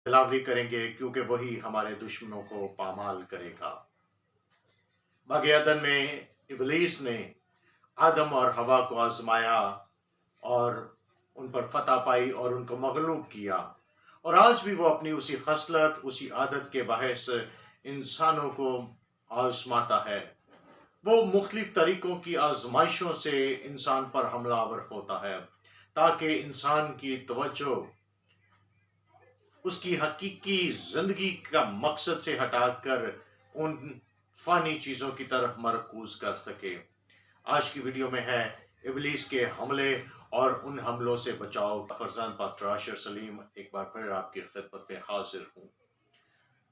دلاوری کریں گے کیونکہ وہی ہمارے دشمنوں کو پامال کرے گا۔ باغ عدن میں ابلیس نے آدم اور حوا کو آزمایا اور ان پر فتح پائی اور ان کو مغلوب کیا، اور آج بھی وہ اپنی اسی خصلت، اسی عادت کے باعث انسانوں کو آزماتا ہے۔ وہ مختلف طریقوں کی آزمائشوں سے انسان پر حملہ آور ہوتا ہے تاکہ انسان کی توجہ اس کی حقیقی زندگی کا مقصد سے ہٹا کر ان فانی چیزوں کی طرف مرکوز کر سکے۔ آج کی ویڈیو میں ہے ابلیس کے حملے اور ان حملوں سے بچاؤ۔ فرزان پاسٹر عاشر سلیم ایک بار پھر آپ کی خدمت میں حاضر ہوں۔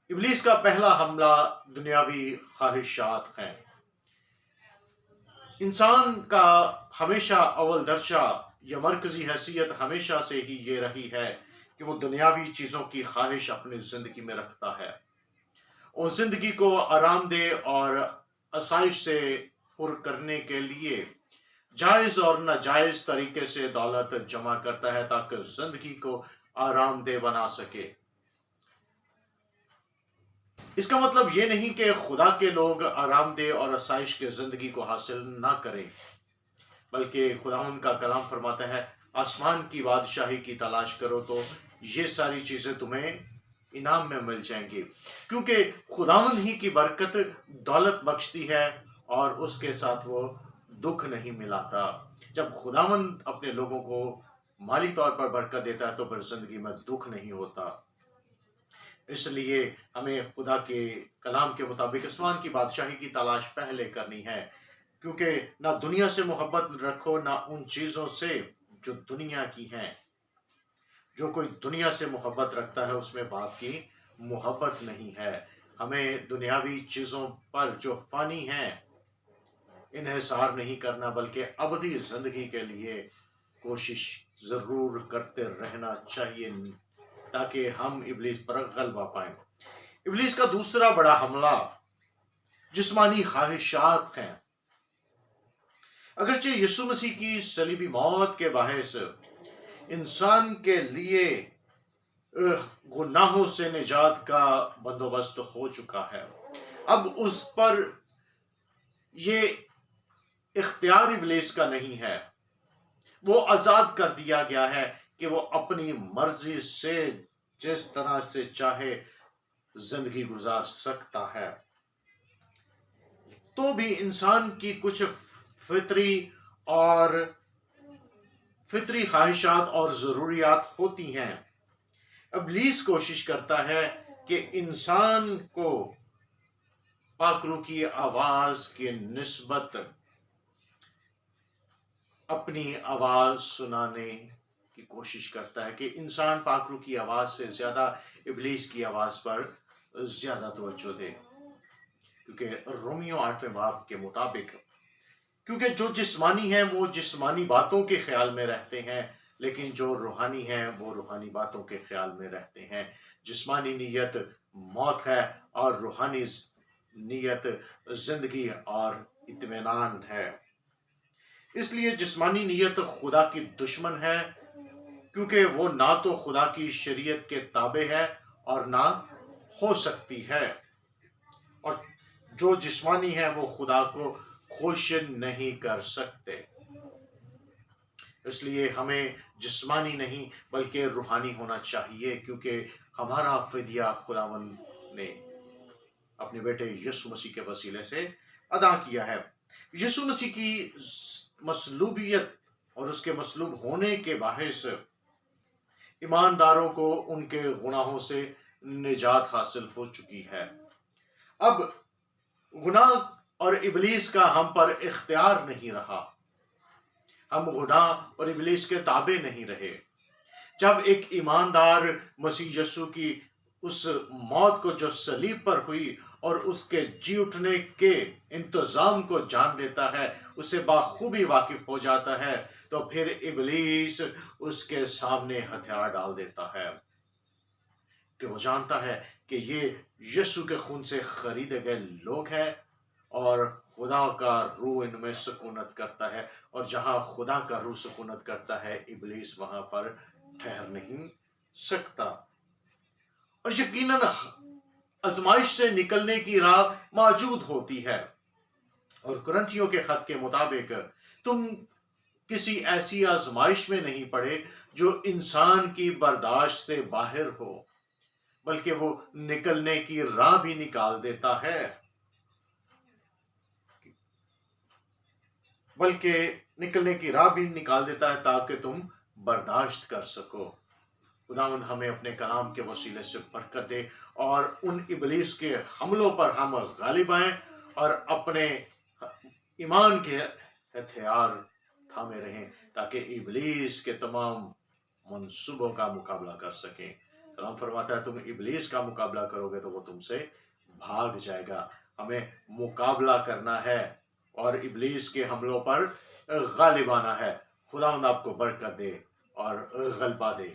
ابلیس کا پہلا حملہ دنیاوی خواہشات ہیں۔ انسان کا ہمیشہ اول درجہ یا مرکزی حیثیت ہمیشہ سے ہی یہ رہی ہے کہ وہ دنیاوی چیزوں کی خواہش اپنی زندگی میں رکھتا ہے اور زندگی کو آرام دہ اور آسائش سے پر کرنے کے لیے جائز اور ناجائز طریقے سے دولت جمع کرتا ہے تاکہ زندگی کو آرام دہ بنا سکے۔ اس کا مطلب یہ نہیں کہ خدا کے لوگ آرام دہ اور آسائش کے زندگی کو حاصل نہ کریں، بلکہ خداوند کا کلام فرماتا ہے آسمان کی بادشاہی کی تلاش کرو تو یہ ساری چیزیں تمہیں انعام میں مل جائیں گی، کیونکہ خداوند ہی کی برکت دولت بخشتی ہے اور اس کے ساتھ وہ دکھ نہیں ملاتا۔ جب خداوند اپنے لوگوں کو مالی طور پر برکت دیتا ہے تو پھر زندگی میں دکھ نہیں ہوتا۔ اس لیے ہمیں خدا کے کلام کے مطابق آسمان کی بادشاہی کی تلاش پہلے کرنی ہے، کیونکہ نہ دنیا سے محبت رکھو نہ ان چیزوں سے جو دنیا کی ہیں۔ جو کوئی دنیا سے محبت رکھتا ہے اس میں باپ کی محبت نہیں ہے۔ ہمیں دنیاوی چیزوں پر جو فانی ہیں انحصار نہیں کرنا، بلکہ ابدی زندگی کے لیے کوشش ضرور کرتے رہنا چاہیے تاکہ ہم ابلیس پر غلبہ پائیں۔ ابلیس کا دوسرا بڑا حملہ جسمانی خواہشات ہیں۔ اگرچہ یسوع مسیح کی صلیبی موت کے باعث انسان کے لیے گناہوں سے نجات کا بندوبست ہو چکا ہے، اب اس پر یہ اختیار ابلیس کا نہیں ہے۔ وہ آزاد کر دیا گیا ہے کہ وہ اپنی مرضی سے جس طرح سے چاہے زندگی گزار سکتا ہے۔ تو بھی انسان کی کچھ فطری خواہشات اور ضروریات ہوتی ہیں۔ ابلیس کوشش کرتا ہے کہ انسان کو پاک روح کی آواز کی نسبت اپنی آواز سنانے کی کوشش کرتا ہے کہ انسان پاک روح کی آواز سے زیادہ ابلیس کی آواز پر زیادہ توجہ دے، کیونکہ رومیو 8 باب کے مطابق کیونکہ جو جسمانی ہیں وہ جسمانی باتوں کے خیال میں رہتے ہیں، لیکن جو روحانی ہیں وہ روحانی باتوں کے خیال میں رہتے ہیں۔ جسمانی نیت موت ہے اور روحانی نیت زندگی اور اطمینان ہے۔ اس لیے جسمانی نیت خدا کی دشمن ہے، کیونکہ وہ نہ تو خدا کی شریعت کے تابع ہے اور نہ ہو سکتی ہے، اور جو جسمانی ہے وہ خدا کو خوش نہیں کر سکتے۔ اس لیے ہمیں جسمانی نہیں بلکہ روحانی ہونا چاہیے، کیونکہ ہمارا فدیہ خداوند نے اپنے بیٹے یسوع مسیح کے وسیلے سے ادا کیا ہے۔ یسوع مسیح کی مصلوبیت اور اس کے مصلوب ہونے کے باعث ایمانداروں کو ان کے گناہوں سے نجات حاصل ہو چکی ہے۔ اب گناہ اور ابلیس کا ہم پر اختیار نہیں رہا، ہم گناہ اور ابلیس کے تابع نہیں رہے۔ جب ایک ایماندار مسیح یسوع کی اس موت کو جو صلیب پر ہوئی اور اس کے جی اٹھنے کے انتظام کو جان لیتا ہے، اس سے بخوبی واقف ہو جاتا ہے، تو پھر ابلیس اس کے سامنے ہتھیار ڈال دیتا ہے، کہ وہ جانتا ہے کہ یہ یسوع کے خون سے خریدے گئے لوگ ہیں اور خدا کا روح ان میں سکونت کرتا ہے، اور جہاں خدا کا روح سکونت کرتا ہے ابلیس وہاں پر ٹھہر نہیں سکتا۔ اور یقیناً آزمائش سے نکلنے کی راہ موجود ہوتی ہے، اور کرنتھیوں کے خط کے مطابق تم کسی ایسی آزمائش میں نہیں پڑے جو انسان کی برداشت سے باہر ہو، بلکہ وہ نکلنے کی راہ بھی نکال دیتا ہے، تاکہ تم برداشت کر سکو۔ خداوند ہمیں اپنے کلام کے وسیلے سے برکت دے، اور ان ابلیس کے حملوں پر ہم غالب آئیں، اور اپنے ایمان کے ہتھیار تھامے رہیں، تاکہ ابلیس کے تمام منصوبوں کا مقابلہ کر سکیں۔ کلام فرماتا ہے تم ابلیس کا مقابلہ کرو گے تو وہ تم سے بھاگ جائے گا۔ ہمیں مقابلہ کرنا ہے اور ابلیس کے حملوں پر غالب آنا ہے۔ خداوند آپ کو برکت دے اور غلبہ دے۔